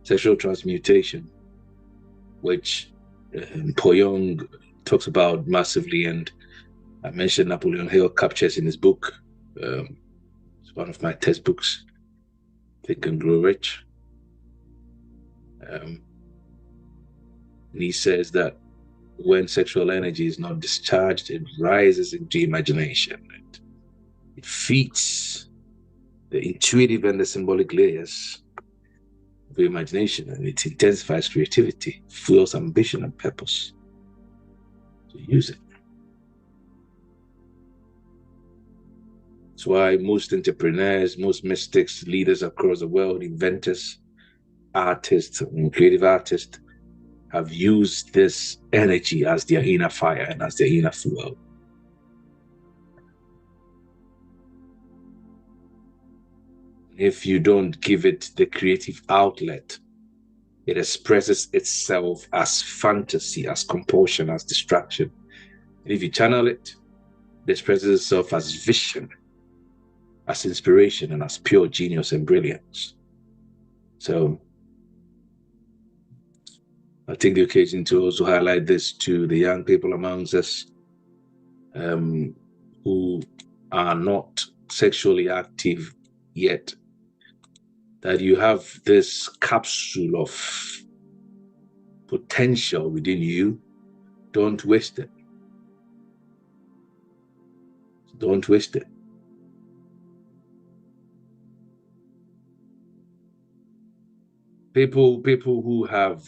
sexual transmutation, which Napoleon talks about massively, and I mentioned Napoleon Hill captures in his book. It's one of my textbooks, Think and Grow Rich. And he says that when sexual energy is not discharged, it rises into imagination. It feeds the intuitive and the symbolic layers of the imagination, and it intensifies creativity, fuels ambition and purpose. So use it. That's why most entrepreneurs, most mystics, leaders across the world, inventors, artists, creative artists, have used this energy as their inner fire and as their inner fuel. If you don't give it the creative outlet, it expresses itself as fantasy, as compulsion, as distraction. And if you channel it, it expresses itself as vision, as inspiration, and as pure genius and brilliance. So I take the occasion to also highlight this to the young people amongst us who are not sexually active yet, that you have this capsule of potential within you. Don't waste it. Don't waste it. People who have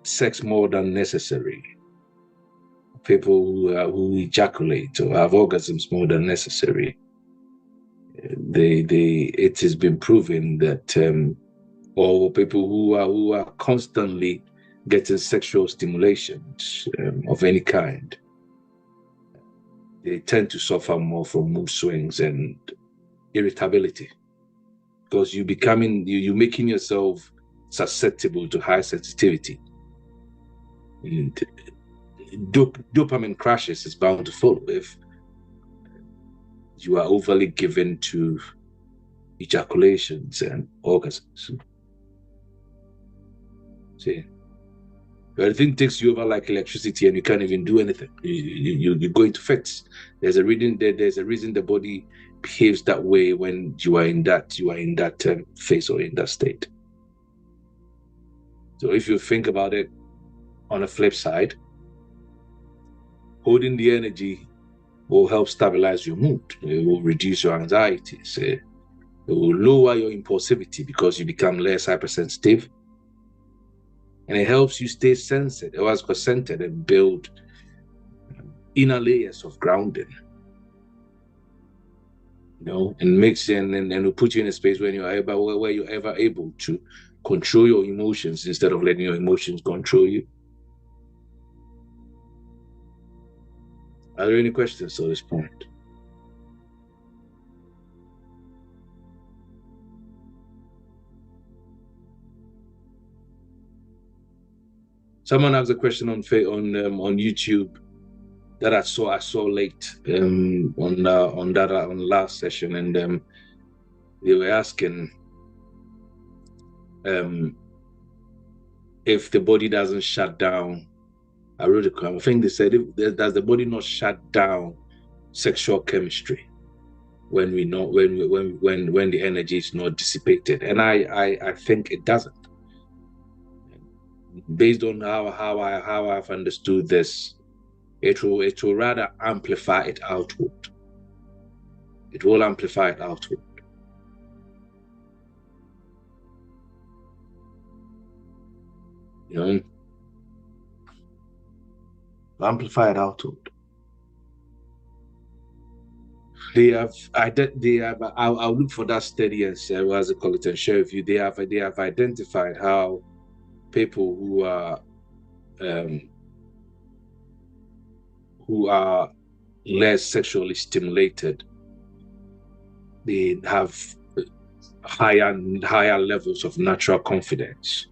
sex more than necessary, people who ejaculate or have orgasms more than necessary, it has been proven that or people who are constantly getting sexual stimulation of any kind, they tend to suffer more from mood swings and irritability, because you're making yourself susceptible to high sensitivity. And dopamine crashes is bound to follow if you are overly given to ejaculations and orgasms. See, everything takes you over like electricity, and you can't even do anything. You go into fits. There's a reason the body behaves that way when you are in that phase or in that state. So if you think about it, on the flip side, holding the energy will help stabilize your mood. It will reduce your anxieties. It will lower your impulsivity because you become less hypersensitive. And it helps you stay centered and build inner layers of grounding. And will put you in a space where you're ever able to control your emotions instead of letting your emotions control you. Are there any questions at this point? Someone asked a question on YouTube that I saw late on last session, and they were asking if the body doesn't shut down. I wrote I think they said, does the body not shut down sexual chemistry when the energy is not dissipated? And I think it doesn't. Based on how I've understood this, it will rather amplify it outward. It will amplify it outward. Amplify it outward. I'll look for that study and share with you. They have identified how people who are less sexually stimulated, they have higher levels of natural confidence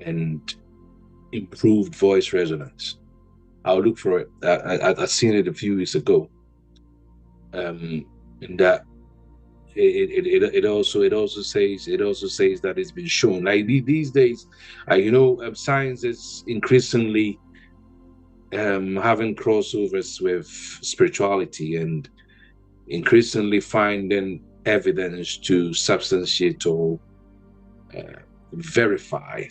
and improved voice resonance. I'll look for it. I've seen it a few weeks ago. and that it also says that it's been shown. Like these days, science is increasingly having crossovers with spirituality and increasingly finding evidence to substantiate or verify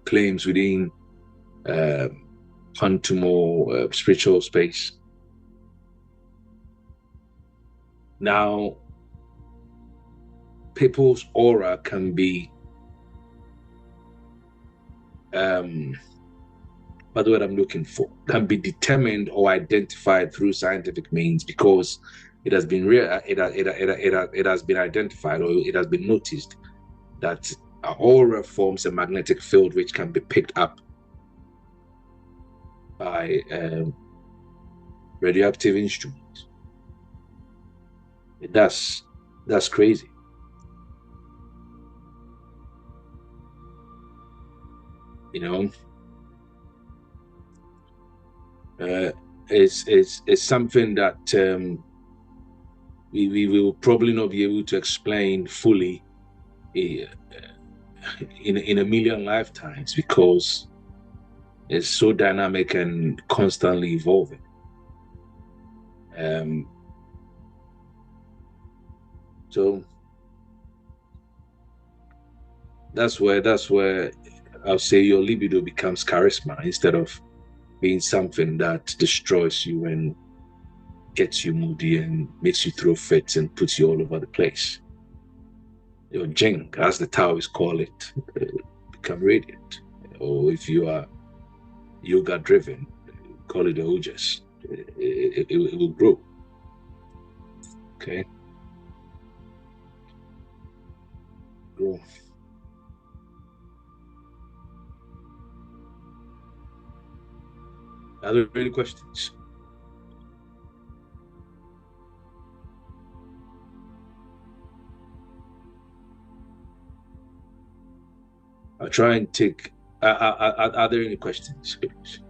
claims within quantum or spiritual space. Now, people's aura can be but what I'm looking for can be determined or identified through scientific means, because it has been it has been identified, or it has been noticed that our aura forms a magnetic field which can be picked up by radioactive instruments. That's crazy. It's something that we will probably not be able to explain fully in a million lifetimes, because it's so dynamic and constantly evolving. So that's where I'll say your libido becomes charisma instead of being something that destroys you and gets you moody and makes you throw fits and puts you all over the place. Your jing, as the Taoists call it, become radiant. Or if you are yoga driven, call it a ojas. It will grow. Okay. Grow. Are there any questions? I'll try and take. Are there any questions, please?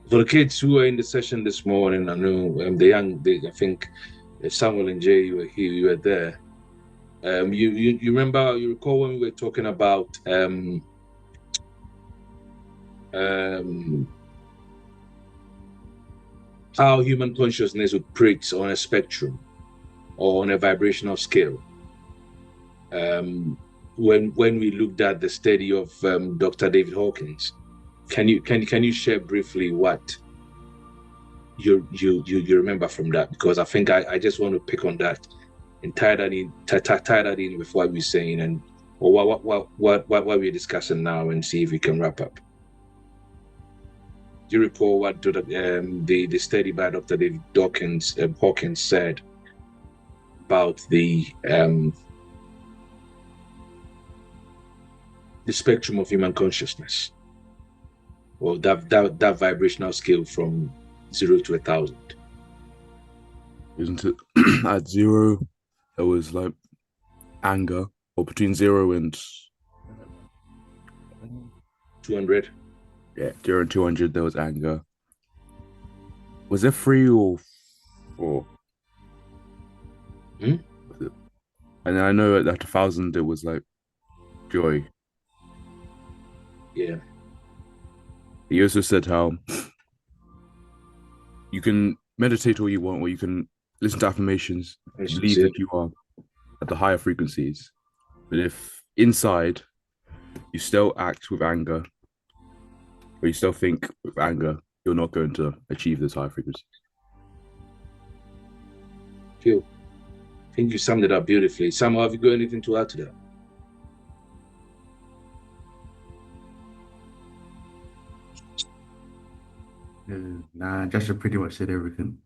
For the kids who were in the session this morning, I know I think Samuel and Jay, you were here, you were there. You recall when we were talking about how human consciousness operates on a spectrum or on a vibrational scale. When we looked at the study of Dr. David Hawkins, can you share briefly what you remember from that? Because I think I just want to pick on that and tie that in with what we're saying and or what we're discussing now, and see if we can wrap up. Do you recall what the study by Dr. David Hawkins said about the spectrum of human consciousness, or that vibrational scale from 0 to 1,000? Isn't it? At 0, there was like anger, or between 0 and 200. Yeah, 0 and 200, there was anger. Was there 3 or 4? Hmm? And then I know at 1,000 there was like joy. Yeah. He also said how you can meditate all you want, or you can listen to affirmations, believe that you are at the higher frequencies. But if inside you still act with anger, or you still think with anger, you're not going to achieve this high frequency. Cool. I think you summed it up beautifully. Sam, have you got anything to add to that? Nah, Joshua pretty much said everything.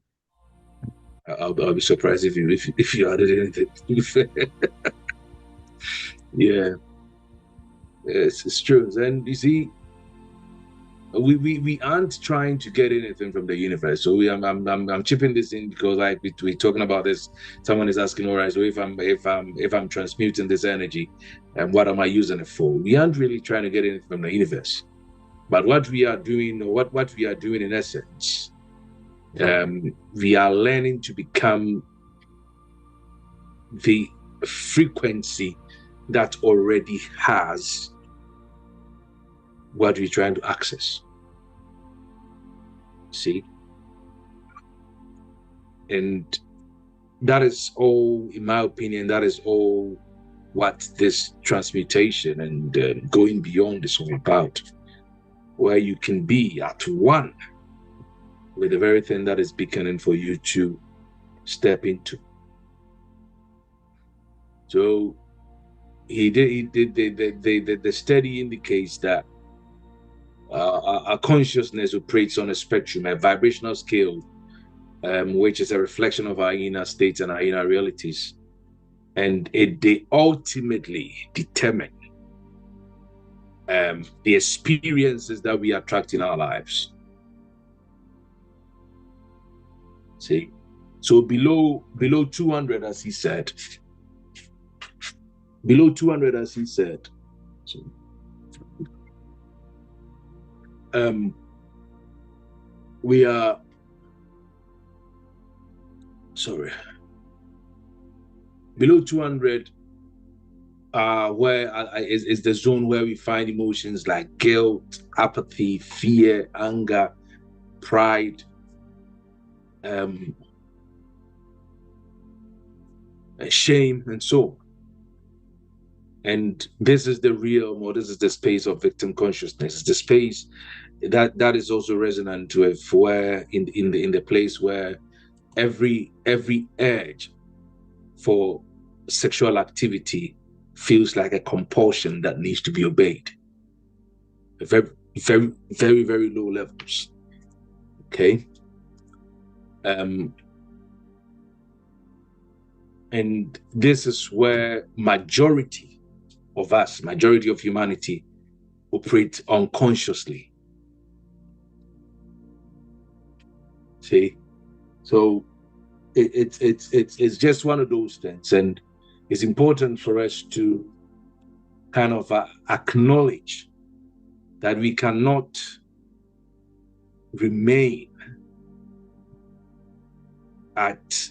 I'll be surprised if you added anything. Yeah, it's true. And you see, we aren't trying to get anything from the universe. So I'm chipping this in because like we're talking about this. Someone is asking, all right, so if I'm transmuting this energy, and what am I using it for? We aren't really trying to get anything from the universe, but what we are doing, or what we are doing in essence, we are learning to become the frequency that already has what we're trying to access. See? And that is all, in my opinion, that is all what this transmutation and going beyond is all about, where you can be at one with the very thing that is beckoning for you to step into. So the study indicates that our consciousness operates on a spectrum, a vibrational scale, which is a reflection of our inner states and our inner realities. And they ultimately determine the experiences that we attract in our lives. See? So below 200, as he said, below 200, as he said, so, we are, sorry, below 200 where is the zone where we find emotions like guilt, apathy, fear, anger, pride, shame, and so on. And this is the realm, or this is the space of victim consciousness. It's the space that is also resonant with where in the place where every urge for sexual activity feels like a compulsion that needs to be obeyed. Very, very, very, very low levels. Okay. And this is where majority of us, majority of humanity, operate unconsciously. See, so it's just one of those things, and it's important for us to kind of acknowledge that we cannot remain at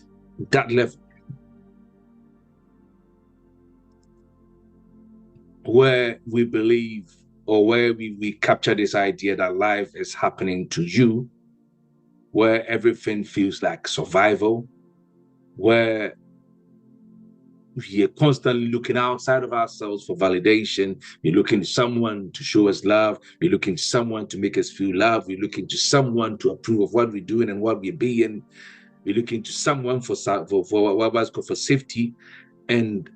that level where we believe, or where we capture this idea that life is happening to you, where everything feels like survival, where we are constantly looking outside of ourselves for validation. We're looking to someone to show us love. We're looking to someone to make us feel love. We're looking to someone to approve of what we're doing and what we're being. We're looking to someone for safety, and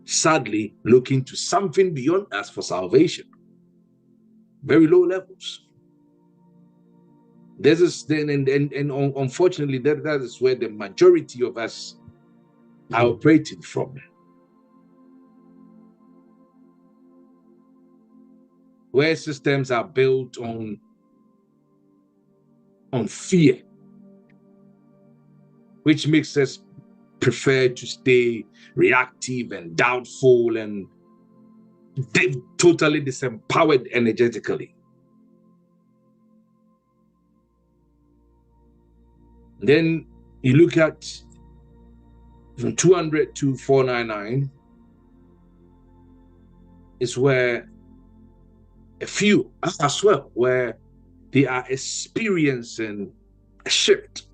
sadly looking to something beyond us for salvation. Very low levels. This is then, and unfortunately, that is where the majority of us are operating from. Where systems are built on fear, which makes us prefer to stay reactive and doubtful and totally disempowered energetically. Then you look at from 200 to 499 is where a few as well, where they are experiencing a shift.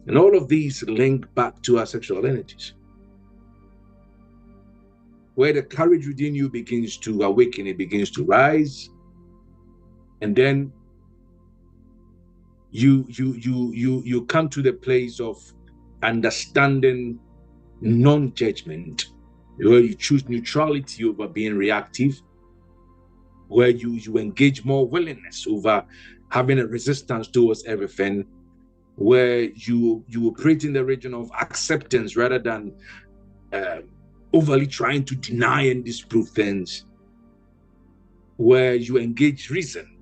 And all of these link back to our sexual energies, where the courage within you begins to awaken, it begins to rise, and then you come to the place of understanding non-judgment, where you choose neutrality over being reactive, where you engage more willingness over having a resistance towards everything, where you operate in the region of acceptance rather than overly trying to deny and disprove things, where you engage reason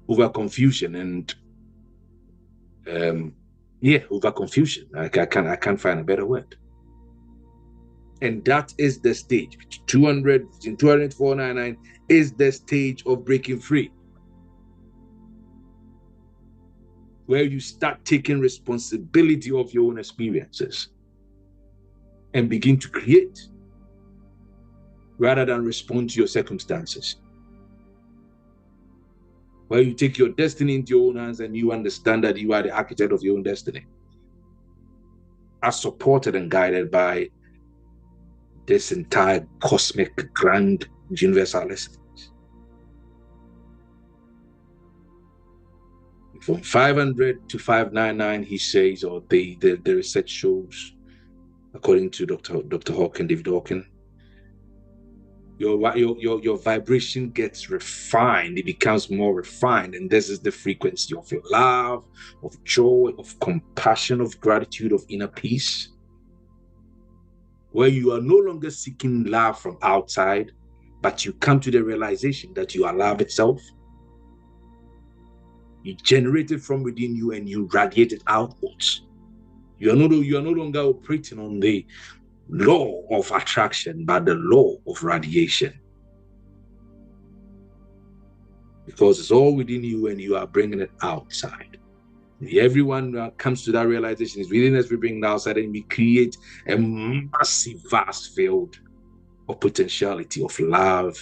over confusion and over confusion. I can't find a better word. And that is the stage. 200 in 499 is the stage of breaking free, where you start taking responsibility of your own experiences and begin to create rather than respond to your circumstances. Where you take your destiny into your own hands and you understand that you are the architect of your own destiny, as supported and guided by this entire cosmic, grand, universal essence. From 500 to 599, he says, or the research shows, according to Dr. Hawking, David Hawking, your vibration gets refined. It becomes more refined, and this is the frequency of your love, of joy, of compassion, of gratitude, of inner peace, where you are no longer seeking love from outside, but you come to the realization that you are love itself. You generate it from within you and you radiate it outwards. You are no longer operating on the law of attraction, but the law of radiation. Because it's all within you and you are bringing it outside. Everyone comes to that realization is within us, we bring it outside, and we create a massive, vast field of potentiality, of love.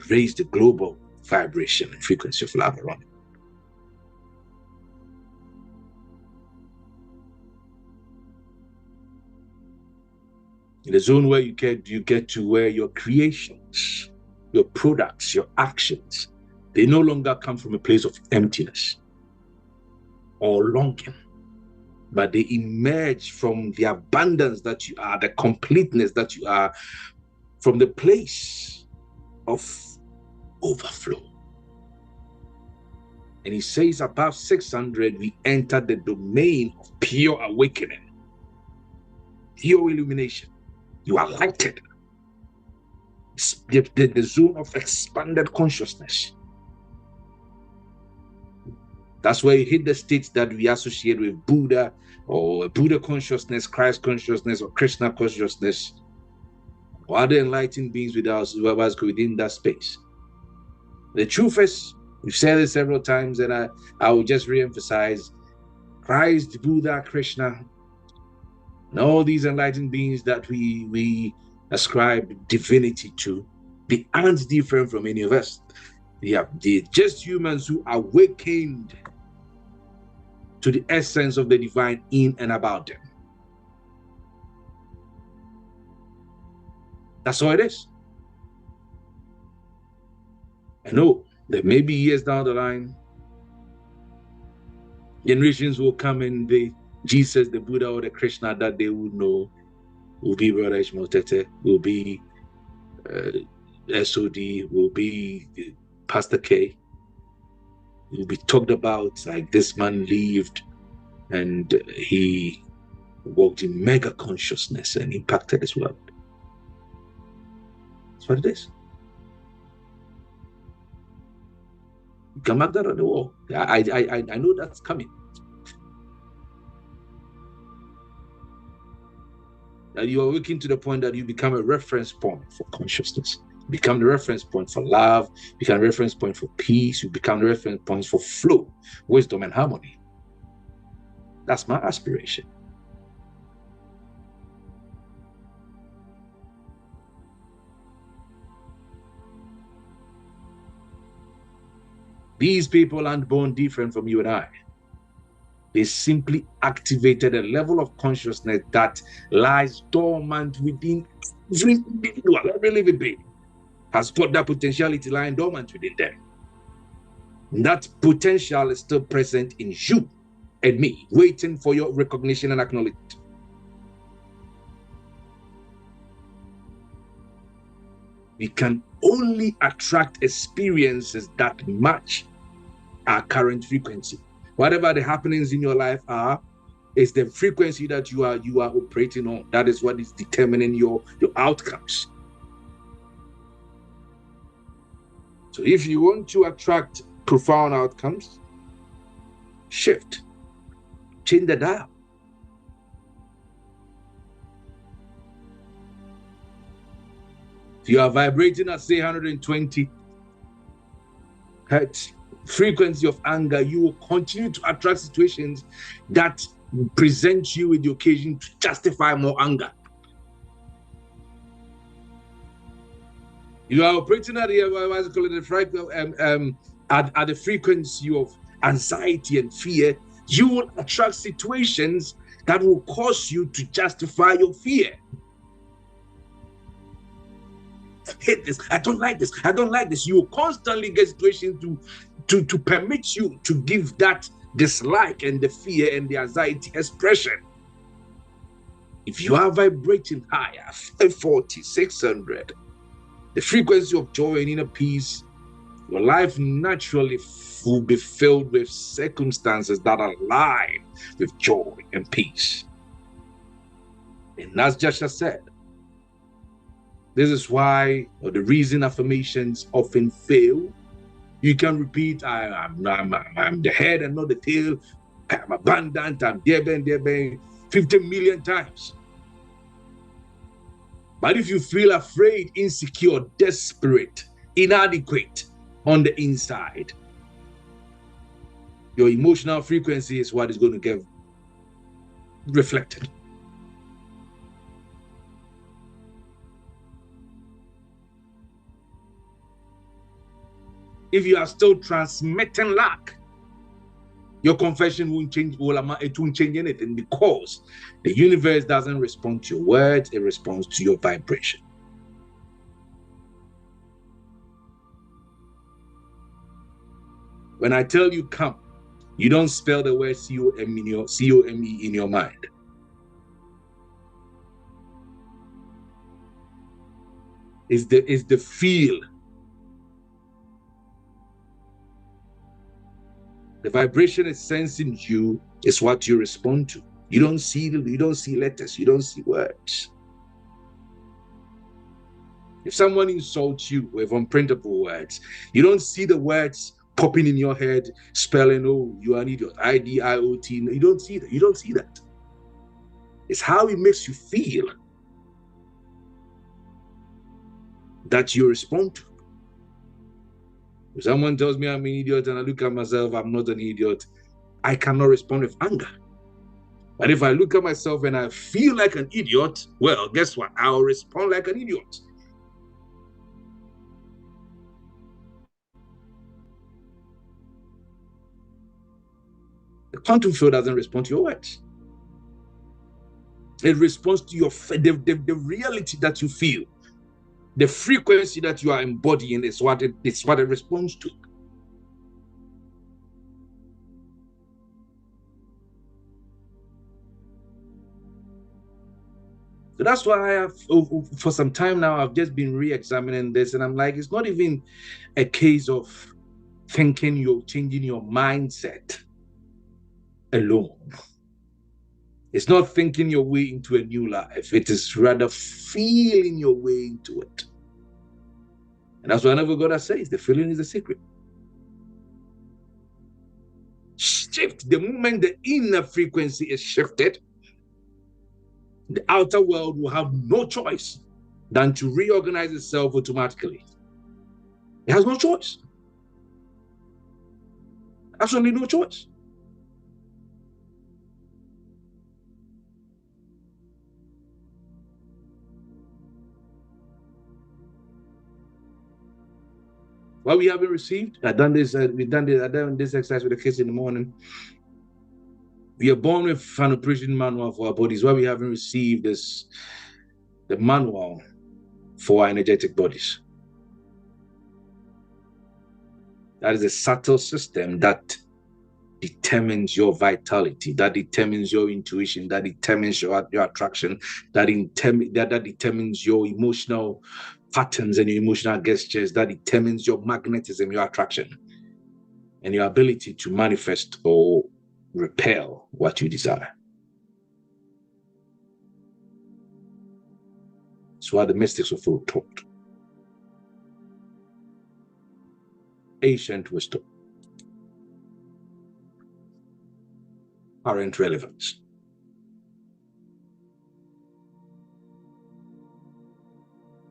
Raise the global vibration and frequency of love around it. In the zone where you get to where your creations, your products, your actions, they no longer come from a place of emptiness or longing, but they emerge from the abundance that you are, the completeness that you are, from the place of overflow. And he says above 600, we enter the domain of pure awakening, pure illumination. You are lighted. The zone of expanded consciousness. That's where you hit the states that we associate with Buddha, or Buddha consciousness, Christ consciousness, or Krishna consciousness, or other enlightened beings with us within that space. The truth is, we've said it several times, and I will just re-emphasize, Christ, Buddha, Krishna, and all these enlightened beings that we ascribe divinity to, they aren't different from any of us. They're just humans who awakened to the essence of the divine in and about them. That's all it is. I know that maybe years down the line, generations will come and the Jesus, the Buddha, or the Krishna that they would know will be Brother Ishmael Tete, will be SOD, will be Pastor K. Will be talked about like this man lived and he walked in mega consciousness and impacted this world. That's what it is. You can mark that on the wall. I know that's coming. That you are working to the point that you become a reference point for consciousness. You become the reference point for love. You become a reference point for peace. You become the reference point for flow, wisdom, and harmony. That's my aspiration. These people aren't born different from you and I. They simply activated a level of consciousness that lies dormant within every individual. Every living being has got that potentiality lying dormant within them. And that potential is still present in you and me, waiting for your recognition and acknowledgement. We can only attract experiences that match our current frequency. Whatever the happenings in your life are, is the frequency that you are operating on. That is what is determining your outcomes. So if you want to attract profound outcomes, shift, change the dial. If you are vibrating at say 120 hertz frequency of anger, you will continue to attract situations that present you with the occasion to justify more anger. You are operating at the at the frequency of anxiety and fear. You will attract situations that will cause you to justify your fear. I hate this. I don't like this. I don't like this. You will constantly get situations to permit you to give that dislike and the fear and the anxiety expression. If you are vibrating higher, 540, 600, the frequency of joy and inner peace, your life naturally will be filled with circumstances that align with joy and peace. And as Joshua said, this is why, or the reason affirmations often fail. You can repeat, I'm the head and not the tail. I'm abundant, I'm there, 50 million times. But if you feel afraid, insecure, desperate, inadequate on the inside, your emotional frequency is what is going to get reflected. If you are still transmitting lack, your confession won't change, it won't change anything, because the universe doesn't respond to your words, it responds to your vibration. When I tell you come, you don't spell the word C-O-M-E in your mind. It's the feel. The vibration is sensing you is what you respond to. You don't see letters, you don't see words. If someone insults you with unprintable words, you don't see the words popping in your head, spelling, oh, you are an idiot, I-D-I-O-T. You don't see that. You don't see that. It's how it makes you feel that you respond to. If someone tells me I'm an idiot and I look at myself, I'm not an idiot, I cannot respond with anger. But if I look at myself and I feel like an idiot, well, guess what? I'll respond like an idiot. The quantum field doesn't respond to your words. It responds to your the reality that you feel. The frequency that you are embodying is what it responds to. So that's why I have, for some time now, I've just been re-examining this, and I'm like, it's not even a case of thinking you're changing your mindset alone. It's not thinking your way into a new life. It is rather feeling your way into it. And that's what I never gotta say, is the feeling is the secret. Shift. The moment the inner frequency is shifted, the outer world will have no choice than to reorganize itself automatically. It has no choice. Absolutely no choice. What we haven't received, I've done this exercise with the kids in the morning. We are born with an operation manual for our bodies. What we haven't received is the manual for our energetic bodies. That is a subtle system that determines your vitality, that determines your intuition, that determines your attraction, that determines your emotional patterns and your emotional gestures, that determines your magnetism, your attraction, and your ability to manifest or repel what you desire. It's what the mystics were taught. ancient wisdom, current relevance.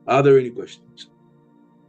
Are there any questions?